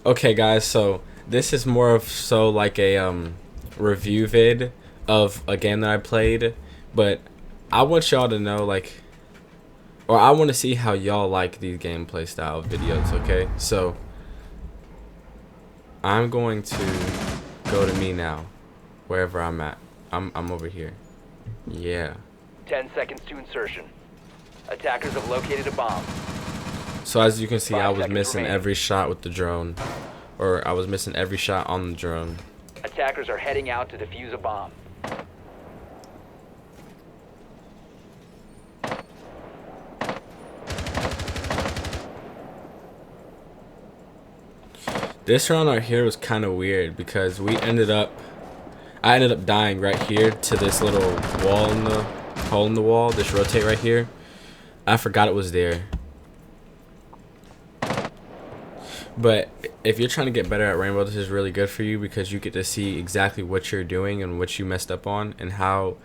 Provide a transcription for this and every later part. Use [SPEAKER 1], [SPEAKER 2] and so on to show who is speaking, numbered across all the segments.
[SPEAKER 1] Okay, guys, so this is more of so like a review vid of a game that I played, but I want y'all to know like, or I want to see how y'all like these gameplay style videos. Okay, so I'm going to go to me now, wherever I'm at. I'm over here. Yeah.
[SPEAKER 2] 10 seconds to insertion. Attackers have located a bomb.
[SPEAKER 1] So as you can see, I
[SPEAKER 2] 5
[SPEAKER 1] was
[SPEAKER 2] seconds
[SPEAKER 1] missing
[SPEAKER 2] remaining.
[SPEAKER 1] every shot with the drone, or I was missing every shot on the drone.
[SPEAKER 2] Attackers are heading out to defuse a bomb.
[SPEAKER 1] This round right here was kind of weird because I ended up dying right here to this little wall in the hole in the wall. This rotate right here. I forgot it was there. But if you're trying to get better at Rainbow, this is really good for you because you get to see exactly what you're doing and what you messed up on and how,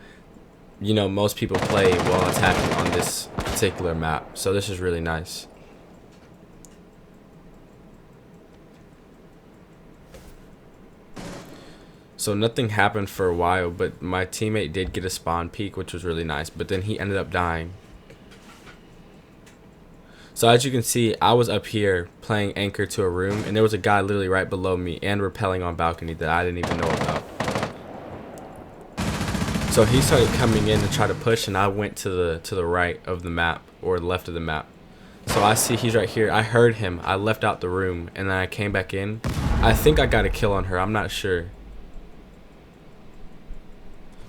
[SPEAKER 1] you know, most people play while attacking on this particular map. So this is really nice. So nothing happened for a while, but my teammate did get a spawn peek, which was really nice, but then he ended up dying. So as you can see, I was up here playing anchor to a room, and there was a guy literally right below me and rappelling on balcony that I didn't even know about. So he started coming in to try to push, and I went to the right of the map, or the left of the map. So I see he's right here. I heard him. I left out the room, and then I came back in. I think I got a kill on her. I'm not sure.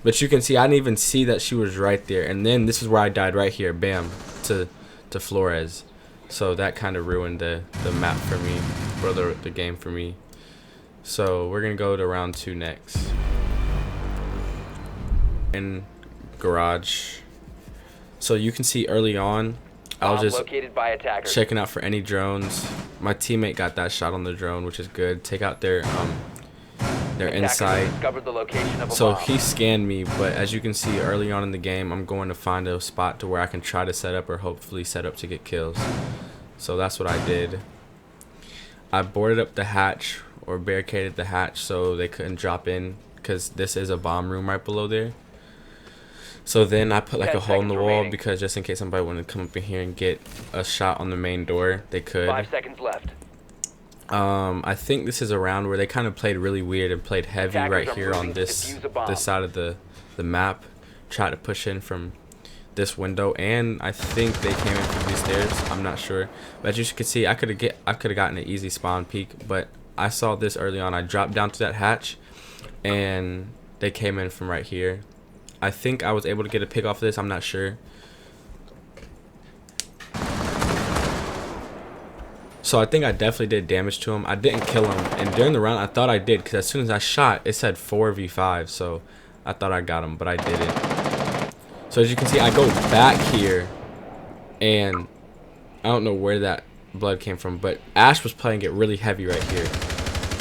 [SPEAKER 1] But you can see I didn't even see that she was right there. And then this is where I died right here. Bam. To Flores. So that kind of ruined the map for me. Or the game for me. So we're going to go to round 2 next. In garage. So you can see early on, I was
[SPEAKER 2] Bomb
[SPEAKER 1] just
[SPEAKER 2] located by attackers.
[SPEAKER 1] checking out for any drones. My teammate got that shot on the drone, which is good. Take out their
[SPEAKER 2] Attackers
[SPEAKER 1] inside.
[SPEAKER 2] have discovered the location of a
[SPEAKER 1] So
[SPEAKER 2] bomb.
[SPEAKER 1] he scanned me, but as you can see early on in the game, I'm going to find a spot to where I can try to set up or hopefully set up to get kills. So that's what I did. I boarded up the hatch or barricaded the hatch so they couldn't drop in because this is a bomb room right below there. So then I put like
[SPEAKER 2] 10
[SPEAKER 1] a hole in the
[SPEAKER 2] seconds
[SPEAKER 1] wall
[SPEAKER 2] remaining.
[SPEAKER 1] because just in case somebody wanted to come up in here and get a shot on the main door, they could.
[SPEAKER 2] 5 seconds left.
[SPEAKER 1] I think this is a round where they kind of played really weird and played heavy
[SPEAKER 2] Attackers
[SPEAKER 1] right
[SPEAKER 2] are
[SPEAKER 1] here on
[SPEAKER 2] moving to
[SPEAKER 1] this
[SPEAKER 2] defuse a bomb.
[SPEAKER 1] side of the map. Tried to push in from this window, and I think they came in through these stairs. I'm not sure, but as you can see, I could have gotten an easy spawn peek, but I saw this early on. I dropped down to that hatch, and they came in from right here. I think I was able to get a pick off of this. I'm not sure. So I think I definitely did damage to him. I didn't kill him, and during the round I thought I did because as soon as I shot it said 4v5, so I thought I got him, but I didn't. So as you can see, I go back here and I don't know where that blood came from, but Ash was playing it really heavy right here,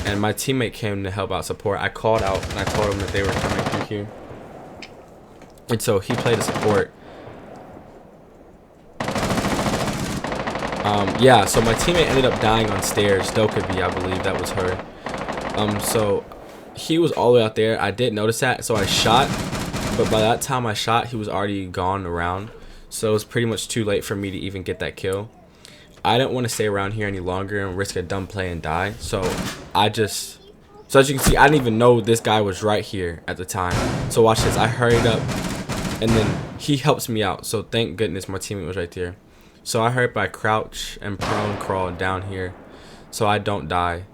[SPEAKER 1] and my teammate came to help out support. I called out and I told him that they were coming through here, and so he played a support. Yeah, so my teammate ended up dying on stairs. Dokkaby, I believe that was her. So he was all the way out there. I did notice that, so I shot, but by that time I shot, he was already gone around. So it was pretty much too late for me to even get that kill. I didn't want to stay around here any longer and risk a dumb play and die. So so as you can see, I didn't even know this guy was right here at the time. So watch this. I hurried up, and then he helps me out. So thank goodness my teammate was right there. So I hurry up, I crouch and prone crawl down here so I don't die,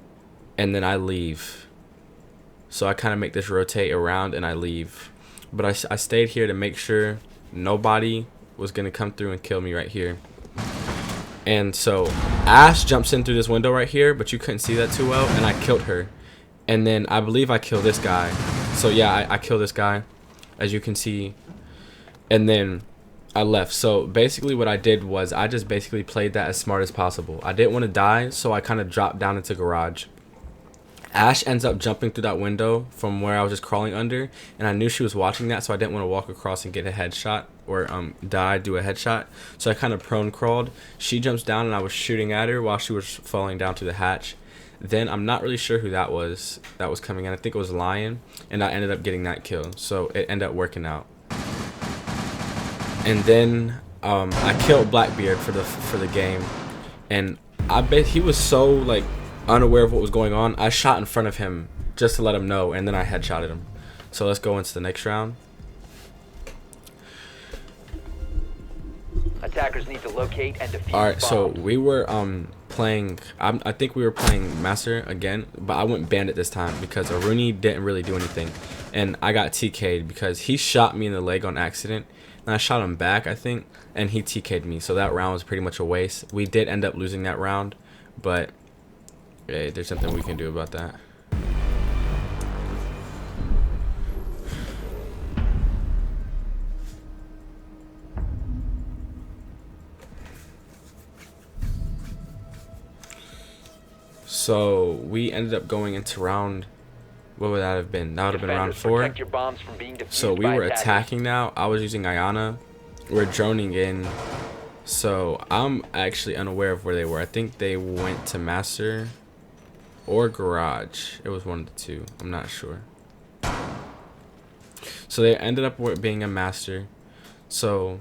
[SPEAKER 1] and then I leave. So I kind of make this rotate around and I leave. But I stayed here to make sure nobody was going to come through and kill me right here. And so Ash jumps in through this window right here, but you couldn't see that too well, and I killed her. And then I believe I killed this guy. So yeah, I killed this guy, as you can see. And then I left. So basically what I did was I just basically played that as smart as possible. I didn't want to die, so I kind of dropped down into garage. Ash ends up jumping through that window from where I was just crawling under, and I knew she was watching that, so I didn't want to walk across and get a headshot or do a headshot. So I kind of prone crawled. She jumps down, and I was shooting at her while she was falling down to the hatch. Then I'm not really sure who that was coming in. I think it was Lion, and I ended up getting that kill. So it ended up working out. And then I killed Blackbeard for the game, and I bet he was so like unaware of what was going on. I shot in front of him just to let him know, and then I headshotted him. So let's go into the next round.
[SPEAKER 2] Attackers need to locate and defuse.
[SPEAKER 1] Alright, so
[SPEAKER 2] bombs.
[SPEAKER 1] we were playing, I think we were playing Master again, but I went Bandit this time because Aruni didn't really do anything, and I got TK'd because he shot me in the leg on accident, and I shot him back, I think, and he TK'd me. So that round was pretty much a waste. We did end up losing that round, but hey, there's something we can do about that. So we ended up going into round, what would that have been? That would have been round 4.
[SPEAKER 2] Protect your bombs from being defused
[SPEAKER 1] So we
[SPEAKER 2] by
[SPEAKER 1] were
[SPEAKER 2] attackers.
[SPEAKER 1] attacking now. I was using Ayana. We're droning in. So I'm actually unaware of where they were. I think they went to Master or Garage. It was one of the two. I'm not sure. So they ended up being a Master. So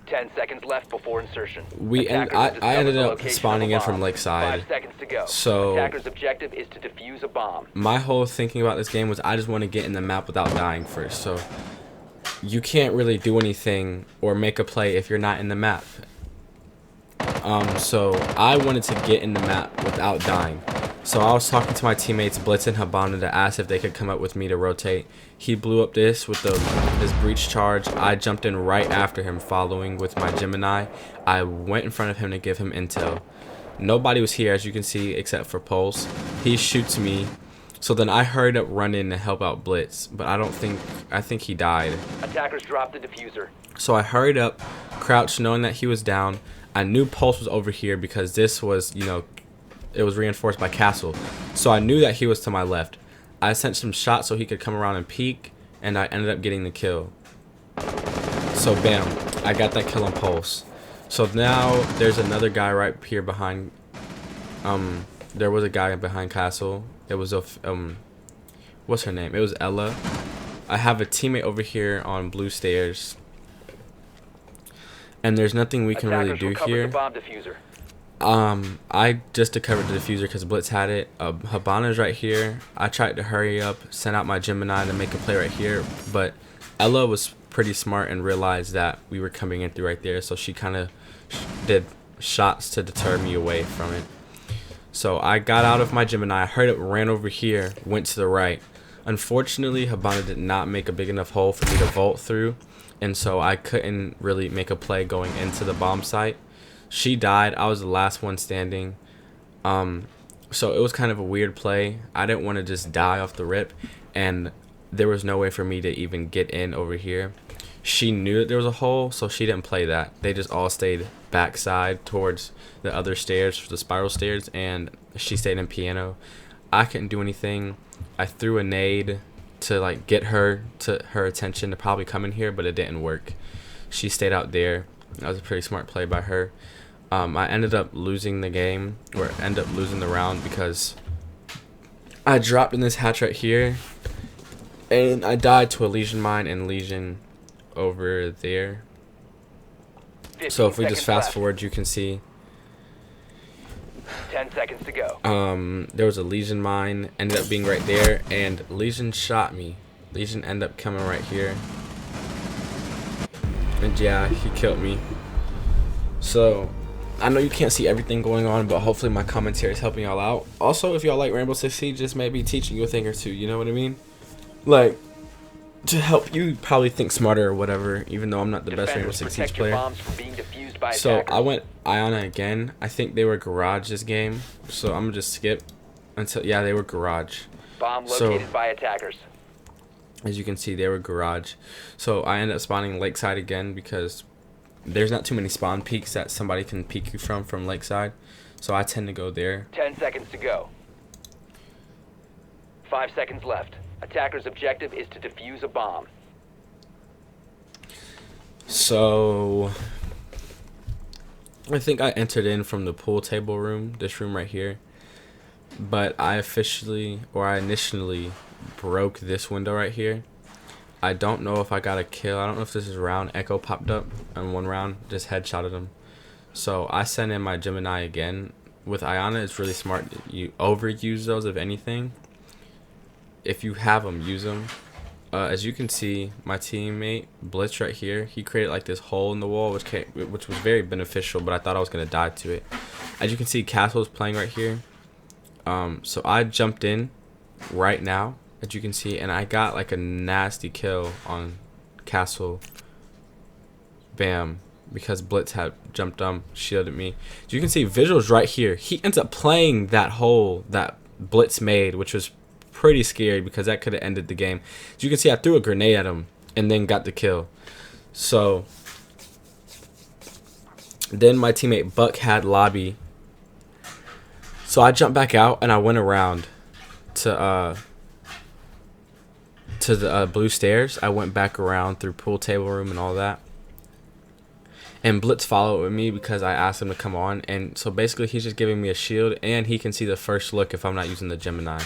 [SPEAKER 2] 10 seconds left before insertion.
[SPEAKER 1] I ended up spawning in from Lakeside.
[SPEAKER 2] 5 seconds to go.
[SPEAKER 1] So
[SPEAKER 2] Attacker's objective is to defuse a bomb.
[SPEAKER 1] my whole thinking about this game was I just want to get in the map without dying first. So you can't really do anything or make a play if you're not in the map. So I wanted to get in the map without dying. So I was talking to my teammates Blitz and Habana to ask if they could come up with me to rotate. He blew up this with his breach charge. I jumped in right after him, following with my Gemini. I went in front of him to give him intel. Nobody was here, as you can see, except for Pulse. He shoots me. So then I hurried up, run in to help out Blitz, but I think he died.
[SPEAKER 2] Attackers dropped the diffuser.
[SPEAKER 1] So I hurried up, crouched, knowing that he was down. I knew Pulse was over here because this was, it was reinforced by Castle. So I knew that he was to my left. I sent some shots so he could come around and peek, and I ended up getting the kill. So bam, I got that kill on Pulse. So now there's another guy right here behind. There was a guy behind Castle. It was what's her name? It was Ella. I have a teammate over here on blue stairs, and there's nothing we can really do here.
[SPEAKER 2] The bomb diffuser.
[SPEAKER 1] I just recovered the diffuser because Blitz had it. Habana's right here. I tried to hurry up, send out my Gemini to make a play right here, but Ella was pretty smart and realized that we were coming in through right there, so she kind of did shots to deter me away from it. So I got out of my Gemini, I heard it, ran over here, went to the right. Unfortunately, Habana did not make a big enough hole for me to vault through, and so I couldn't really make a play going into the bomb site. She died. I was the last one standing. So it was kind of a weird play. I didn't want to just die off the rip, and there was no way for me to even get in over here. She knew that there was a hole, so she didn't play that. They just all stayed backside towards the other stairs, the spiral stairs, and she stayed in piano. I couldn't do anything. I threw a nade to get her attention to probably come in here, but it didn't work. She stayed out there. That was a pretty smart play by her. I ended up losing the game, or ended up losing the round, because I dropped in this hatch right here, and I died to a Legion mine and Legion over there. So if we just fast forward, you can see
[SPEAKER 2] 10 seconds to go.
[SPEAKER 1] there was a Legion mine, ended up being right there, and Legion shot me. Legion ended up coming right here, and yeah, he killed me. So I know you can't see everything going on, but hopefully my commentary is helping y'all out. Also, if y'all like Rainbow Six Siege, just maybe teaching you a thing or two, you know what I mean? Like, to help you probably think smarter or whatever, even though I'm not the best Rainbow Six Siege player. So I went Iona again. I think they were Garage this game, so I'm gonna just skip until, yeah, they were Garage.
[SPEAKER 2] Bomb located by attackers.
[SPEAKER 1] As you can see, they were Garage. So I ended up spawning Lakeside again because there's not too many spawn peaks that somebody can peek you from Lakeside. So I tend to go there.
[SPEAKER 2] 10 seconds to go. 5 seconds left. Attacker's objective is to defuse a bomb.
[SPEAKER 1] So I think I entered in from the pool table room, this room right here. But I initially broke this window right here. I don't know if I got a kill. I don't know if this is round. Echo popped up on one round, just headshotted him. So I sent in my Gemini again. With Iana, it's really smart. You overuse those, if anything. If you have them, use them. As you can see, my teammate Blitz right here, he created like this hole in the wall, which was very beneficial, but I thought I was gonna die to it. As you can see, Castle's playing right here. So I jumped in right now, as you can see, and I got like a nasty kill on Castle. Bam. Because Blitz had jumped shielded me. So you can see visuals right here. He ends up playing that hole that Blitz made, which was pretty scary because that could have ended the game. So you can see I threw a grenade at him and then got the kill. So then my teammate Buck had lobby. So I jumped back out and I went around to the blue stairs. I went back around through pool table room and all that. And Blitz followed with me because I asked him to come on. And so basically he's just giving me a shield. And he can see the first look if I'm not using the Gemini.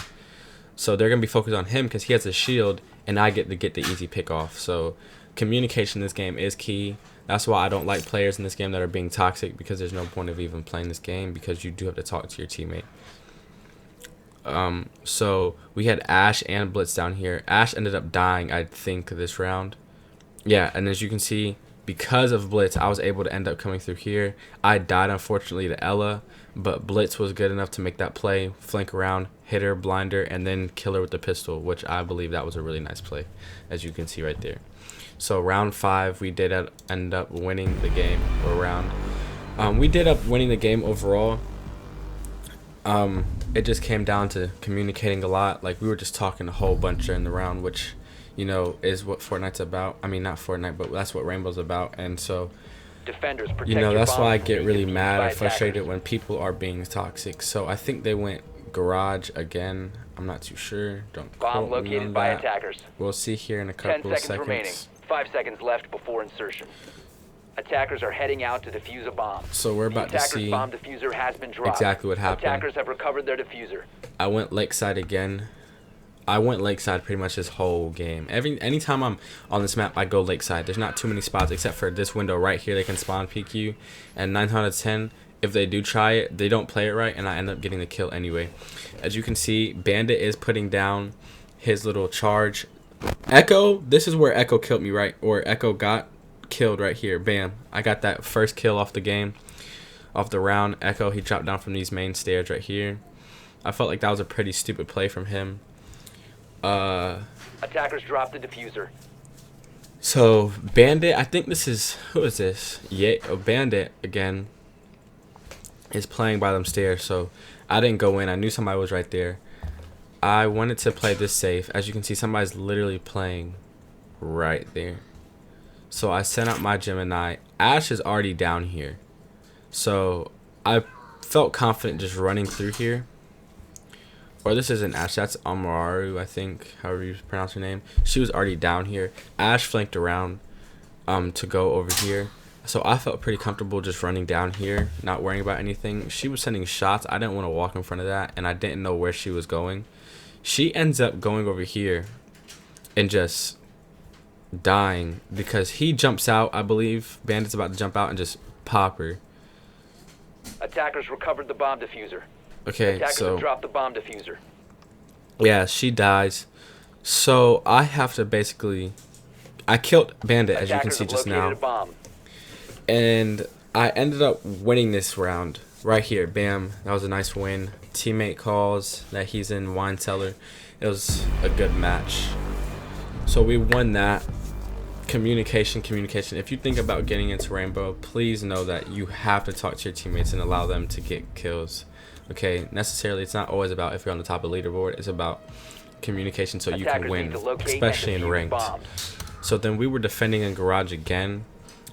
[SPEAKER 1] So they're going to be focused on him because he has a shield. And I get to get the easy pick off. So communication in this game is key. That's why I don't like players in this game that are being toxic. Because there's no point of even playing this game. Because you do have to talk to your teammate. So we had Ash and Blitz down here. Ash ended up dying, I think, this round. Yeah, and as you can see, because of Blitz, I was able to end up coming through here. I died, unfortunately, to Ella, but Blitz was good enough to make that play, flank around, hit her, blind her, and then kill her with the pistol, which I believe that was a really nice play, as you can see right there. So round 5, we did end up winning the game, or round. We did end up winning the game overall. It just came down to communicating a lot. Like, we were just talking a whole bunch during the round, which, you know, is what Fortnite's about. I mean, not Fortnite, but that's what Rainbow's about. And so,
[SPEAKER 2] Defenders,
[SPEAKER 1] you know, that's why I get really mad or frustrated when people are being toxic. So I think they went garage again. I'm not too sure. Don't
[SPEAKER 2] bomb
[SPEAKER 1] quote me
[SPEAKER 2] located
[SPEAKER 1] on
[SPEAKER 2] by
[SPEAKER 1] that.
[SPEAKER 2] attackers.
[SPEAKER 1] We'll see here in a
[SPEAKER 2] 10
[SPEAKER 1] couple of
[SPEAKER 2] seconds remaining.
[SPEAKER 1] seconds.
[SPEAKER 2] 5 seconds left before insertion. Attackers are heading out to defuse a bomb.
[SPEAKER 1] So we're about to see
[SPEAKER 2] bomb diffuser has been dropped.
[SPEAKER 1] exactly what happened.
[SPEAKER 2] Attackers have recovered their diffuser.
[SPEAKER 1] I went lakeside again. I went lakeside pretty much this whole game. Anytime I'm on this map, I go lakeside. There's not too many spots except for this window right here. They can spawn peek you, and 9 out of 10, if they do try it, they don't play it right, and I end up getting the kill anyway. As you can see, Bandit is putting down his little charge. Echo, this is where Echo killed me, right? Or Echo got killed right here. Bam, I got that first kill off the game, off the round. Echo, he dropped down from these main stairs right here. I felt like that was a pretty stupid play from him.
[SPEAKER 2] Attackers dropped the diffuser.
[SPEAKER 1] So Bandit, I think this is, who is this? Yeah, Bandit again is playing by them stairs. So I didn't go in. I knew somebody was right there. I wanted to play this safe. As you can see, somebody's literally playing right there. So I sent out my Gemini. Ash is already down here. So I felt confident just running through here. Or this isn't Ash, that's Amaru, I think, however you pronounce her name. She was already down here. Ash flanked around to go over here. So I felt pretty comfortable just running down here, not worrying about anything. She was sending shots. I didn't want to walk in front of that, and I didn't know where she was going. She ends up going over here and just dying because he jumps out, I believe. Bandit's about to jump out and just pop her.
[SPEAKER 2] Attackers recovered the bomb diffuser.
[SPEAKER 1] Okay,
[SPEAKER 2] Attackers
[SPEAKER 1] so
[SPEAKER 2] have dropped the bomb diffuser.
[SPEAKER 1] yeah, she dies. So I have to basically, I killed Bandit, as you can see just now, and I ended up winning this round right here. Bam, that was a nice win. Teammate calls that he's in wine cellar. It was a good match. So we won that. Communication. If you think about getting into Rainbow, please know that you have to talk to your teammates and allow them to get kills. Okay, necessarily it's not always about if you're on the top of the leaderboard. It's about communication so you can win, especially in ranked. So then we were defending in garage again.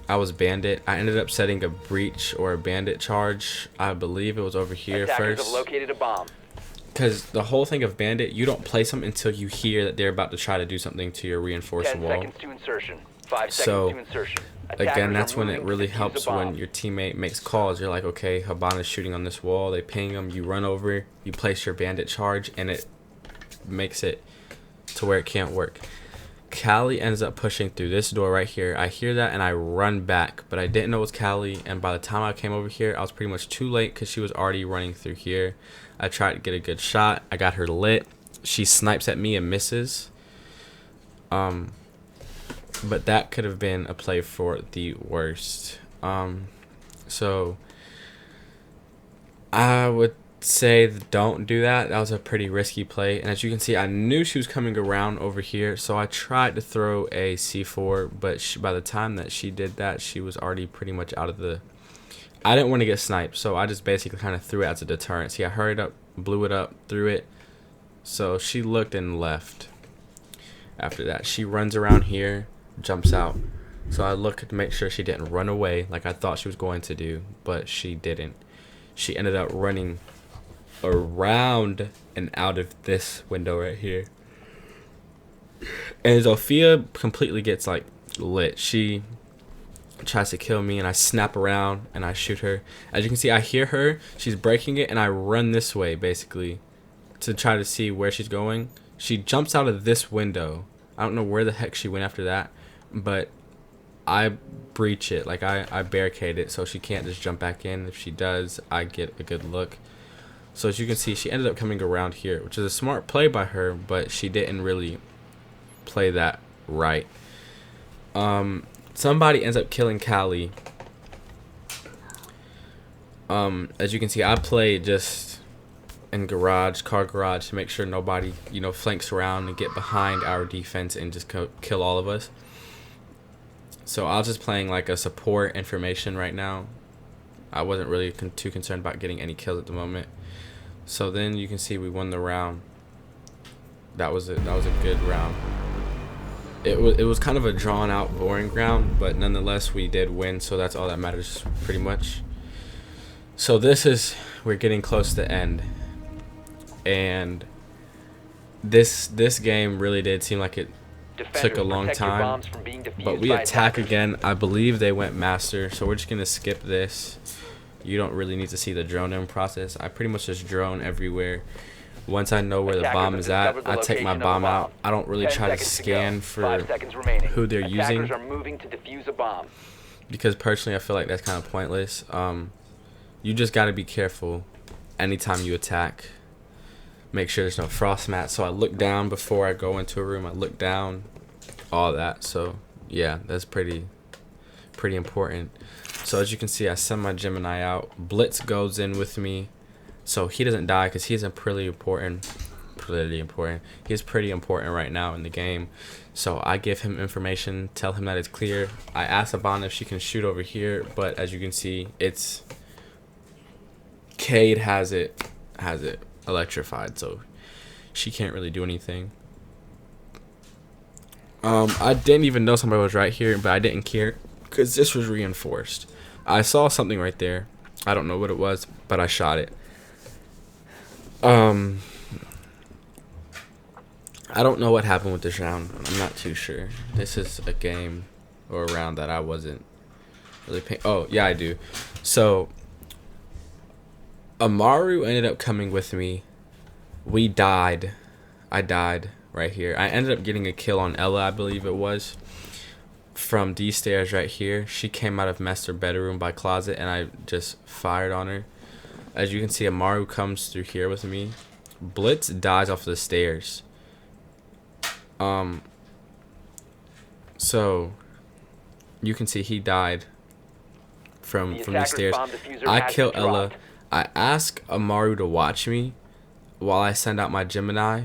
[SPEAKER 1] I was Bandit. I ended up setting a breach or a bandit charge. I believe it was over here
[SPEAKER 2] Attackers
[SPEAKER 1] first.
[SPEAKER 2] have located a bomb.
[SPEAKER 1] because the whole thing of bandit, you don't place them until you hear that they're about to try to do something to your reinforced
[SPEAKER 2] 10
[SPEAKER 1] wall.
[SPEAKER 2] seconds to insertion. 5
[SPEAKER 1] So,
[SPEAKER 2] seconds to insertion.
[SPEAKER 1] Again,
[SPEAKER 2] Attackers
[SPEAKER 1] that's
[SPEAKER 2] are
[SPEAKER 1] when it
[SPEAKER 2] moving
[SPEAKER 1] really
[SPEAKER 2] to defuse a
[SPEAKER 1] helps
[SPEAKER 2] bomb.
[SPEAKER 1] when your teammate makes calls. You're like, okay, Habana's shooting on this wall. They ping them. You run over. You place your bandit charge, and it makes it to where it can't work. Callie ends up pushing through this door right here. I hear that, and I run back, but I didn't know it was Callie, and by the time I came over here, I was pretty much too late because she was already running through here. I tried to get a good shot. I got her lit. She snipes at me and misses. But that could have been a play for the worst. So I would say don't do that. That was a pretty risky play. And as you can see, I knew she was coming around over here. So I tried to throw a C4, but by the time that she did that, she was already pretty much out of the... I didn't want to get sniped, so I just basically kind of threw it as a deterrent. See, I hurried up, blew it up, threw it. So she looked and left. After that, she runs around here, jumps out. So I looked to make sure she didn't run away like I thought she was going to do, but she didn't. She ended up running around and out of this window right here. And Zofia completely gets like lit. She tries to kill me, and I snap around and I shoot her. As you can see, I hear her. She's breaking it, and I run this way basically to try to see where she's going. She jumps out of this window. I don't know where the heck she went after that, but I breach it. Like I barricade it so she can't just jump back in. If she does, I get a good look. So as you can see, she ended up coming around here, which is a smart play by her, but she didn't really play that right. Somebody ends up killing Callie. As you can see, I played just in car garage to make sure nobody, flanks around and get behind our defense and just kill all of us. So I was just playing like a support information right now. I wasn't really too concerned about getting any kills at the moment. So then you can see we won the round. That was a good round. It was kind of a drawn out, boring round, but nonetheless we did win, so that's all that matters pretty much. So we're getting close to the end. And this game really did seem like it took a long time, but we attack again. I believe they went master, so we're just gonna skip this. You don't really need to see the drone in process. I pretty much just drone everywhere. Once I know where the bomb is at, I take my bomb out. I don't really try to scan for who they're using, because personally I feel like that's kind of pointless. You just got to be careful anytime you attack. Make sure there's no frost mat. So I look down before I go into a room. I look down, all that. So yeah, that's pretty important. So as you can see, I send my Gemini out. Blitz goes in with me, so he doesn't die because he's pretty important. He's pretty important right now in the game. So I give him information, tell him that it's clear. I ask Abana if she can shoot over here, but as you can see, it's Cade has it electrified, so she can't really do anything. I didn't even know somebody was right here, but I didn't care because this was reinforced. I saw something right there. I don't know what it was, but I shot it. I don't know what happened with this round. I'm not too sure. This is a game or a round that I wasn't really paying. Oh, yeah, I do. So Amaru ended up coming with me. We died. I died right here. I ended up getting a kill on Ella, I believe it was, from these stairs right here. She came out of master bedroom by closet, and I just fired on her. As you can see, Amaru comes through here with me. Blitz dies off the stairs. So you can see he died from the stairs. I kill Ella. I ask Amaru to watch me while I send out my Gemini,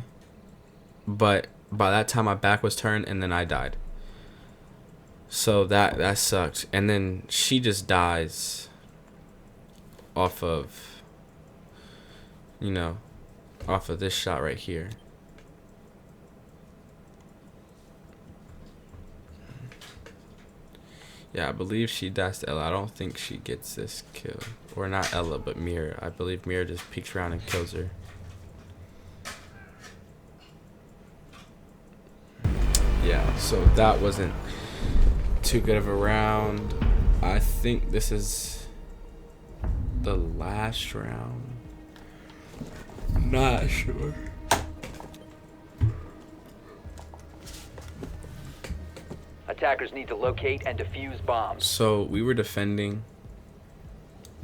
[SPEAKER 1] but by that time my back was turned and then I died. So that sucked. And then she just dies off of, off of this shot right here. Yeah, I believe she dies to Ella. I don't think she gets this kill. Or not Ella, but Mira. I believe Mira just peeks around and kills her. yeah, so that wasn't too good of a round. I think this is the last round. Not sure.
[SPEAKER 2] Attackers need to locate and defuse bombs.
[SPEAKER 1] So we were defending.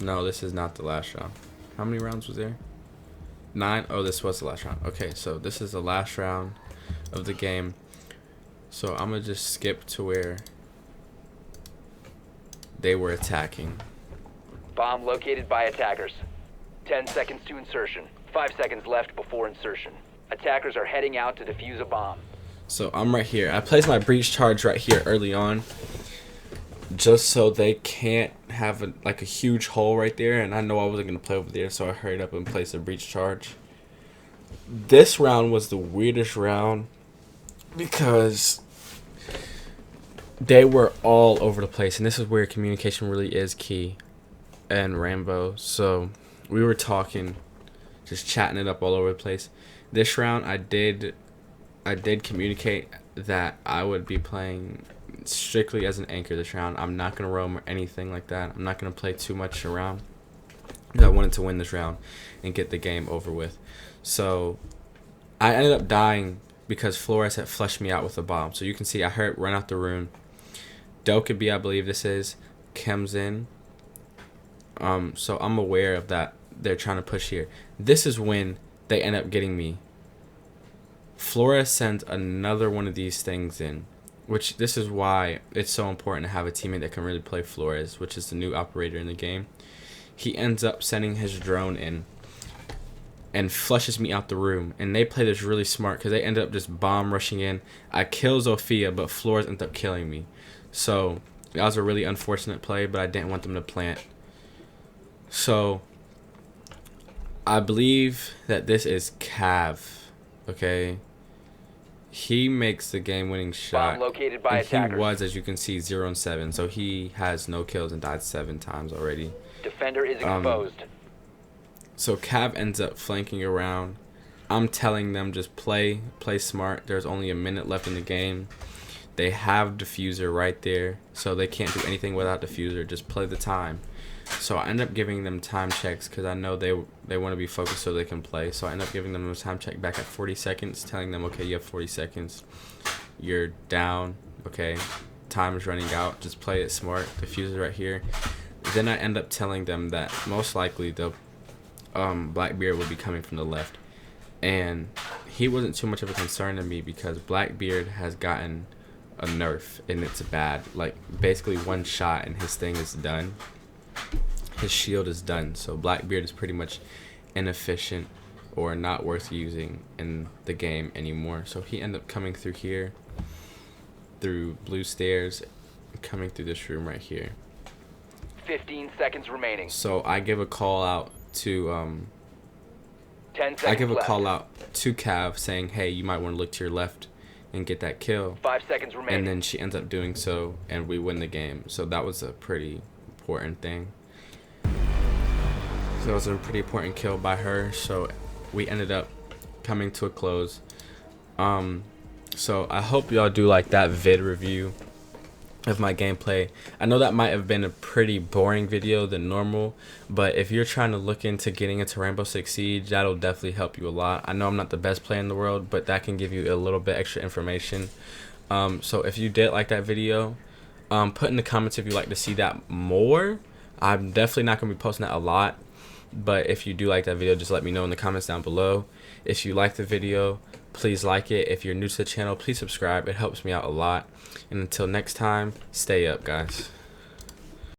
[SPEAKER 1] No, this is not the last round. How many rounds was there? 9. Oh, this was the last round. Okay, so this is the last round of the game. So I'm gonna just skip to where they were attacking.
[SPEAKER 2] Bomb located by attackers. 10 seconds to insertion. 5 seconds left before insertion. Attackers are heading out to defuse a bomb.
[SPEAKER 1] So I'm right here. I placed my breach charge right here early on, just so they can't have a huge hole right there. And I know I wasn't gonna play over there, so I hurried up and placed a breach charge. This round was the weirdest round because they were all over the place, and this is where communication really is key. And Rambo, so we were talking, just chatting it up all over the place. This round, I did communicate that I would be playing strictly as an anchor this round. I'm not gonna roam or anything like that. I'm not gonna play too much around. I wanted to win this round and get the game over with. So I ended up dying because Flores had flushed me out with a bomb. So you can see I heard it run out the room. Dokkaebi, I believe this is, comes in. So I'm aware of that. They're trying to push here. This is when they end up getting me. Flores sends another one of these things in, which this is why it's so important to have a teammate that can really play Flores, which is the new operator in the game. He ends up sending his drone in and flushes me out the room, and they play this really smart because they end up just bomb rushing in. I kill Zofia, but Flores ends up killing me. So that was a really unfortunate play, but I didn't want them to plant. So I believe that this is Cav, okay? He makes the game-winning shot.
[SPEAKER 2] Bomb located by
[SPEAKER 1] and
[SPEAKER 2] attackers.
[SPEAKER 1] he was, as you can see, 0 and 7. So he has no kills and died 7 times already.
[SPEAKER 2] Defender is exposed.
[SPEAKER 1] So Cav ends up flanking around. I'm telling them just play smart. There's only a minute left in the game. They have diffuser right there, so they can't do anything without diffuser. Just play the time. So I end up giving them time checks because I know they want to be focused so they can play. So I end up giving them a time check back at 40 seconds, telling them, okay, you have 40 seconds. You're down. Okay, time is running out. Just play it smart. Diffuser right here. Then I end up telling them that most likely the Blackbeard will be coming from the left. And he wasn't too much of a concern to me because Blackbeard has gotten a nerf and it's bad. Like basically one shot and his thing is done. His shield is done. So Blackbeard is pretty much inefficient or not worth using in the game anymore. So he ended up coming through here, through blue stairs, coming through this room right here.
[SPEAKER 2] 15 seconds remaining.
[SPEAKER 1] So I give a call out to
[SPEAKER 2] 10 seconds
[SPEAKER 1] I give a
[SPEAKER 2] left.
[SPEAKER 1] call out to Cav saying, hey, you might want to look to your left and get that kill.
[SPEAKER 2] 5 seconds remaining.
[SPEAKER 1] And then she ends up doing so, and we win the game. So that was a pretty important thing. So that was a pretty important kill by her. So we ended up coming to a close. So I hope y'all do like that vid review of my gameplay. I know that might have been a pretty boring video than normal, but if you're trying to look into getting into Rainbow Six Siege, that'll definitely help you a lot. I know I'm not the best player in the world, but that can give you a little bit extra information. So if you did like that video, put in the comments if you'd like to see that more. I'm definitely not going to be posting that a lot, but if you do like that video, just let me know in the comments down below. If you like the video, please like it. If you're new to the channel, please subscribe. It helps me out a lot. And until next time, stay up, guys.